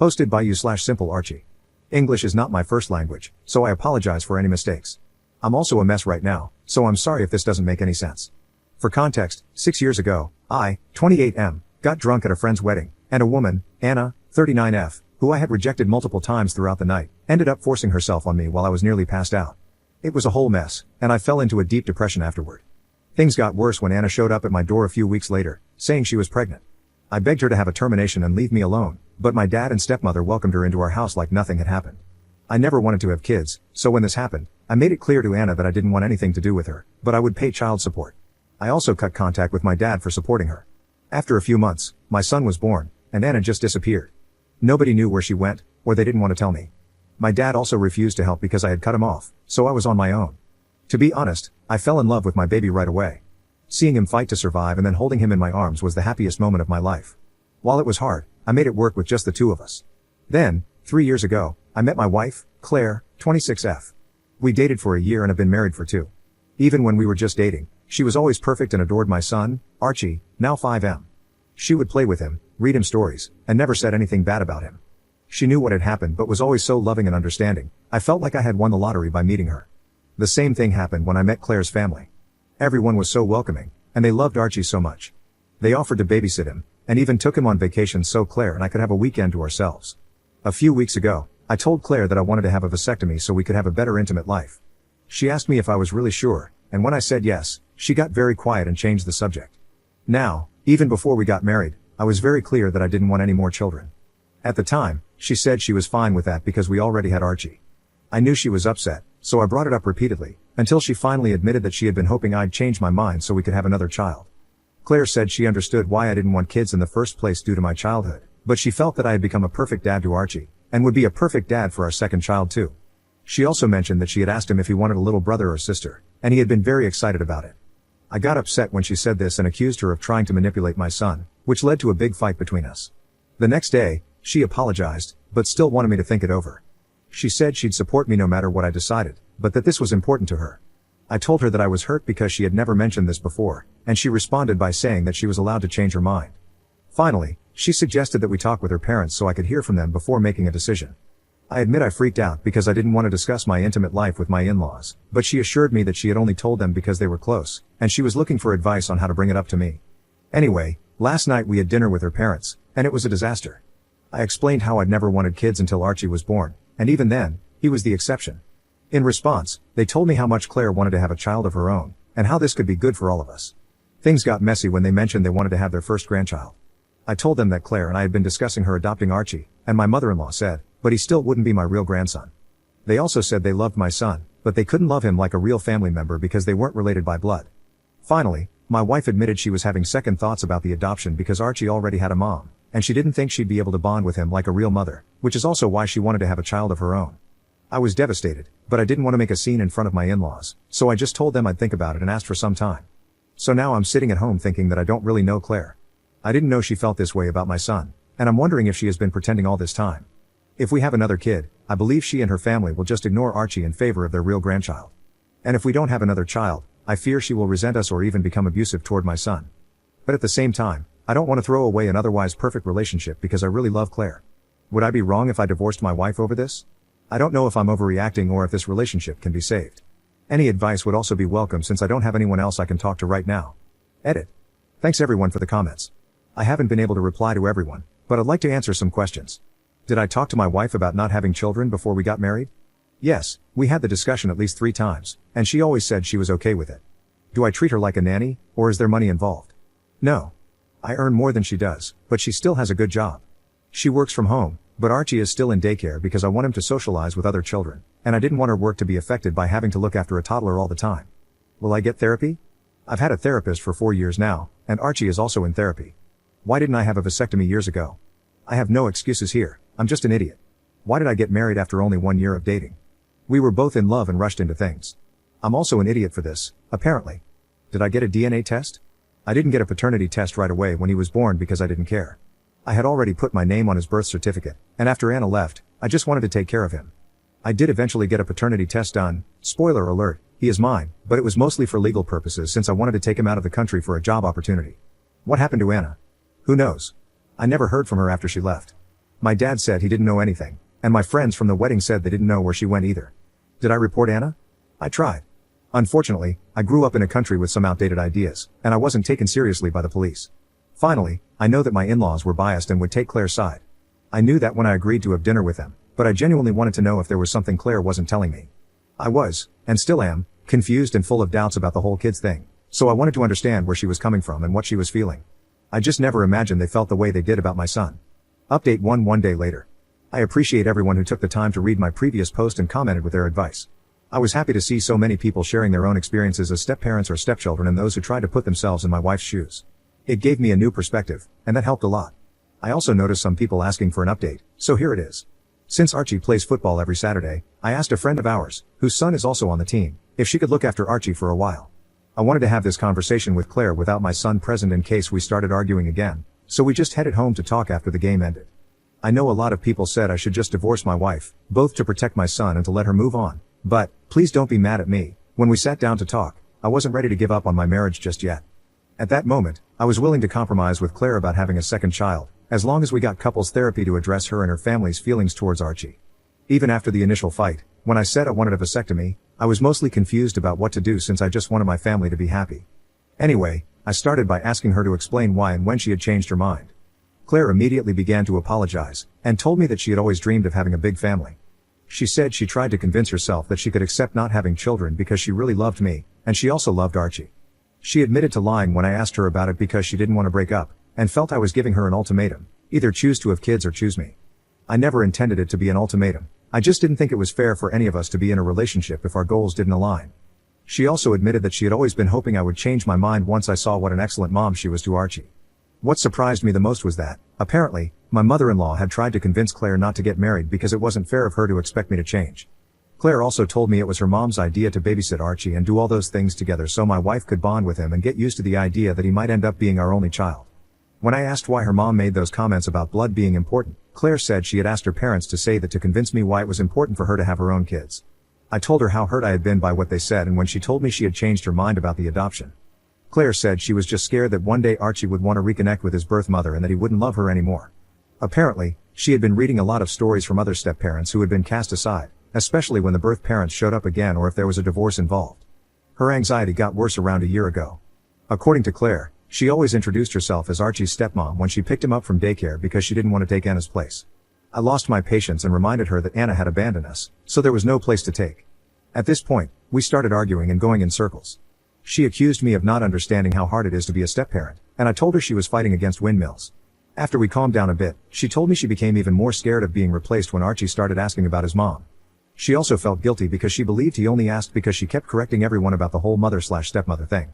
Hosted by you/Simple Archie. English is not my first language, so I apologize for any mistakes. I'm also a mess right now, so I'm sorry if this doesn't make any sense. For context, 6 years ago, I, 28M, got drunk at a friend's wedding, and a woman, Anna, 39F, who I had rejected multiple times throughout the night, ended up forcing herself on me while I was nearly passed out. It was a whole mess, and I fell into a deep depression afterward. Things got worse when Anna showed up at my door a few weeks later, saying she was pregnant. I begged her to have a termination and leave me alone, but my dad and stepmother welcomed her into our house like nothing had happened. I never wanted to have kids, so when this happened, I made it clear to Anna that I didn't want anything to do with her, but I would pay child support. I also cut contact with my dad for supporting her. After a few months, my son was born, and Anna just disappeared. Nobody knew where she went, or they didn't want to tell me. My dad also refused to help because I had cut him off, so I was on my own. To be honest, I fell in love with my baby right away. Seeing him fight to survive and then holding him in my arms was the happiest moment of my life. While it was hard, I made it work with just the two of us. Then, 3 years ago, I met my wife, Claire, 26F. We dated for a year and have been married for 2. Even when we were just dating, she was always perfect and adored my son, Archie, now 5M. She would play with him, read him stories, and never said anything bad about him. She knew what had happened but was always so loving and understanding. I felt like I had won the lottery by meeting her. The same thing happened when I met Claire's family. Everyone was so welcoming, and they loved Archie so much. They offered to babysit him, and even took him on vacation so Claire and I could have a weekend to ourselves. A few weeks ago, I told Claire that I wanted to have a vasectomy so we could have a better intimate life. She asked me if I was really sure, and when I said yes, she got very quiet and changed the subject. Now, even before we got married, I was very clear that I didn't want any more children. At the time, she said she was fine with that because we already had Archie. I knew she was upset, so I brought it up repeatedly, until she finally admitted that she had been hoping I'd change my mind so we could have another child. Claire said she understood why I didn't want kids in the first place due to my childhood, but she felt that I had become a perfect dad to Archie, and would be a perfect dad for our second child too. She also mentioned that she had asked him if he wanted a little brother or sister, and he had been very excited about it. I got upset when she said this and accused her of trying to manipulate my son, which led to a big fight between us. The next day, she apologized, but still wanted me to think it over. She said she'd support me no matter what I decided, but that this was important to her. I told her that I was hurt because she had never mentioned this before, and she responded by saying that she was allowed to change her mind. Finally, she suggested that we talk with her parents so I could hear from them before making a decision. I admit I freaked out because I didn't want to discuss my intimate life with my in-laws, but she assured me that she had only told them because they were close, and she was looking for advice on how to bring it up to me. Anyway, last night we had dinner with her parents, and it was a disaster. I explained how I'd never wanted kids until Archie was born, and even then, he was the exception. In response, they told me how much Claire wanted to have a child of her own, and how this could be good for all of us. Things got messy when they mentioned they wanted to have their first grandchild. I told them that Claire and I had been discussing her adopting Archie, and my mother-in-law said, but he still wouldn't be my real grandson. They also said they loved my son, but they couldn't love him like a real family member because they weren't related by blood. Finally, my wife admitted she was having second thoughts about the adoption because Archie already had a mom, and she didn't think she'd be able to bond with him like a real mother, which is also why she wanted to have a child of her own. I was devastated, but I didn't want to make a scene in front of my in-laws, so I just told them I'd think about it and asked for some time. So now I'm sitting at home thinking that I don't really know Claire. I didn't know she felt this way about my son, and I'm wondering if she has been pretending all this time. If we have another kid, I believe she and her family will just ignore Archie in favor of their real grandchild. And if we don't have another child, I fear she will resent us or even become abusive toward my son. But at the same time, I don't want to throw away an otherwise perfect relationship because I really love Claire. Would I be wrong if I divorced my wife over this? I don't know if I'm overreacting or if this relationship can be saved. Any advice would also be welcome since I don't have anyone else I can talk to right now. Edit. Thanks everyone for the comments. I haven't been able to reply to everyone, but I'd like to answer some questions. Did I talk to my wife about not having children before we got married? Yes, we had the discussion at least 3 times, and she always said she was okay with it. Do I treat her like a nanny, or is there money involved? No. I earn more than she does, but she still has a good job. She works from home, but Archie is still in daycare because I want him to socialize with other children, and I didn't want her work to be affected by having to look after a toddler all the time. Will I get therapy? I've had a therapist for 4 years now, and Archie is also in therapy. Why didn't I have a vasectomy years ago? I have no excuses here, I'm just an idiot. Why did I get married after only 1 year of dating? We were both in love and rushed into things. I'm also an idiot for this, apparently. Did I get a DNA test? I didn't get a paternity test right away when he was born because I didn't care. I had already put my name on his birth certificate, and after Anna left, I just wanted to take care of him. I did eventually get a paternity test done. Spoiler alert, he is mine, but it was mostly for legal purposes since I wanted to take him out of the country for a job opportunity. What happened to Anna? Who knows? I never heard from her after she left. My dad said he didn't know anything, and my friends from the wedding said they didn't know where she went either. Did I report Anna? I tried. Unfortunately, I grew up in a country with some outdated ideas, and I wasn't taken seriously by the police. Finally, I know that my in-laws were biased and would take Claire's side. I knew that when I agreed to have dinner with them, but I genuinely wanted to know if there was something Claire wasn't telling me. I was, and still am, confused and full of doubts about the whole kids thing, so I wanted to understand where she was coming from and what she was feeling. I just never imagined they felt the way they did about my son. Update 1 day later. I appreciate everyone who took the time to read my previous post and commented with their advice. I was happy to see so many people sharing their own experiences as step-parents or stepchildren and those who tried to put themselves in my wife's shoes. It gave me a new perspective, and that helped a lot. I also noticed some people asking for an update, so here it is. Since Archie plays football every Saturday, I asked a friend of ours, whose son is also on the team, if she could look after Archie for a while. I wanted to have this conversation with Claire without my son present in case we started arguing again, so we just headed home to talk after the game ended. I know a lot of people said I should just divorce my wife, both to protect my son and to let her move on, but, please don't be mad at me, when we sat down to talk, I wasn't ready to give up on my marriage just yet. At that moment, I was willing to compromise with Claire about having a second child, as long as we got couples therapy to address her and her family's feelings towards Archie. Even after the initial fight, when I said I wanted a vasectomy, I was mostly confused about what to do since I just wanted my family to be happy. Anyway, I started by asking her to explain why and when she had changed her mind. Claire immediately began to apologize, and told me that she had always dreamed of having a big family. She said she tried to convince herself that she could accept not having children because she really loved me, and she also loved Archie. She admitted to lying when I asked her about it because she didn't want to break up, and felt I was giving her an ultimatum, either choose to have kids or choose me. I never intended it to be an ultimatum, I just didn't think it was fair for any of us to be in a relationship if our goals didn't align. She also admitted that she had always been hoping I would change my mind once I saw what an excellent mom she was to Archie. What surprised me the most was that, apparently, my mother-in-law had tried to convince Claire not to get married because it wasn't fair of her to expect me to change. Claire also told me it was her mom's idea to babysit Archie and do all those things together so my wife could bond with him and get used to the idea that he might end up being our only child. When I asked why her mom made those comments about blood being important, Claire said she had asked her parents to say that to convince me why it was important for her to have her own kids. I told her how hurt I had been by what they said, and when she told me she had changed her mind about the adoption. Claire said she was just scared that one day Archie would want to reconnect with his birth mother and that he wouldn't love her anymore. Apparently, she had been reading a lot of stories from other step-parents who had been cast aside, especially when the birth parents showed up again or if there was a divorce involved. Her anxiety got worse around a year ago. According to Claire, she always introduced herself as Archie's stepmom when she picked him up from daycare because she didn't want to take Anna's place. I lost my patience and reminded her that Anna had abandoned us, so there was no place to take. At this point, we started arguing and going in circles. She accused me of not understanding how hard it is to be a step-parent, and I told her she was fighting against windmills. After we calmed down a bit, she told me she became even more scared of being replaced when Archie started asking about his mom. She also felt guilty because she believed he only asked because she kept correcting everyone about the whole mother/stepmother thing.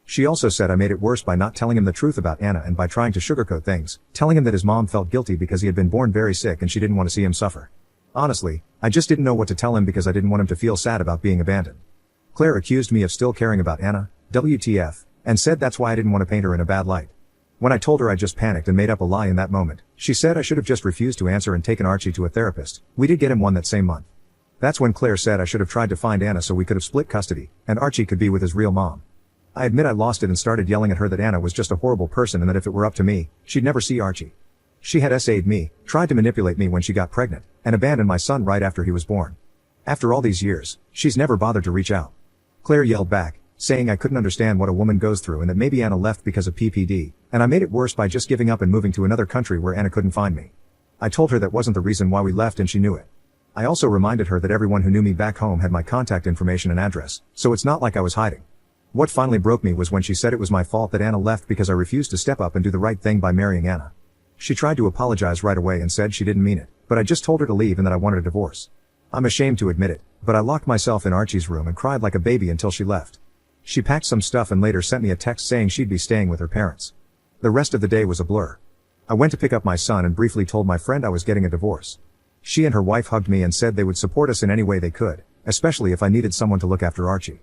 She also said I made it worse by not telling him the truth about Anna and by trying to sugarcoat things, telling him that his mom felt guilty because he had been born very sick and she didn't want to see him suffer. Honestly, I just didn't know what to tell him because I didn't want him to feel sad about being abandoned. Claire accused me of still caring about Anna, WTF, and said that's why I didn't want to paint her in a bad light. When I told her I just panicked and made up a lie in that moment, she said I should have just refused to answer and taken Archie to a therapist. We did get him one that same month. That's when Claire said I should have tried to find Anna so we could have split custody, and Archie could be with his real mom. I admit I lost it and started yelling at her that Anna was just a horrible person and that if it were up to me, she'd never see Archie. She had SA'd me, tried to manipulate me when she got pregnant, and abandoned my son right after he was born. After all these years, she's never bothered to reach out. Claire yelled back, saying I couldn't understand what a woman goes through and that maybe Anna left because of PPD, and I made it worse by just giving up and moving to another country where Anna couldn't find me. I told her that wasn't the reason why we left and she knew it. I also reminded her that everyone who knew me back home had my contact information and address, so it's not like I was hiding. What finally broke me was when she said it was my fault that Anna left because I refused to step up and do the right thing by marrying Anna. She tried to apologize right away and said she didn't mean it, but I just told her to leave and that I wanted a divorce. I'm ashamed to admit it, but I locked myself in Archie's room and cried like a baby until she left. She packed some stuff and later sent me a text saying she'd be staying with her parents. The rest of the day was a blur. I went to pick up my son and briefly told my friend I was getting a divorce. She and her wife hugged me and said they would support us in any way they could, especially if I needed someone to look after Archie.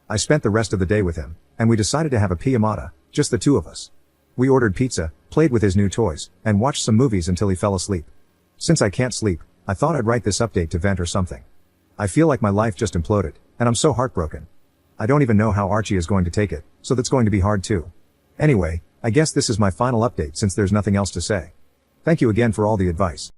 I spent the rest of the day with him, and we decided to have a pijamada, just the two of us. We ordered pizza, played with his new toys, and watched some movies until he fell asleep. Since I can't sleep, I thought I'd write this update to vent or something. I feel like my life just imploded, and I'm so heartbroken. I don't even know how Archie is going to take it, so that's going to be hard too. Anyway, I guess this is my final update since there's nothing else to say. Thank you again for all the advice.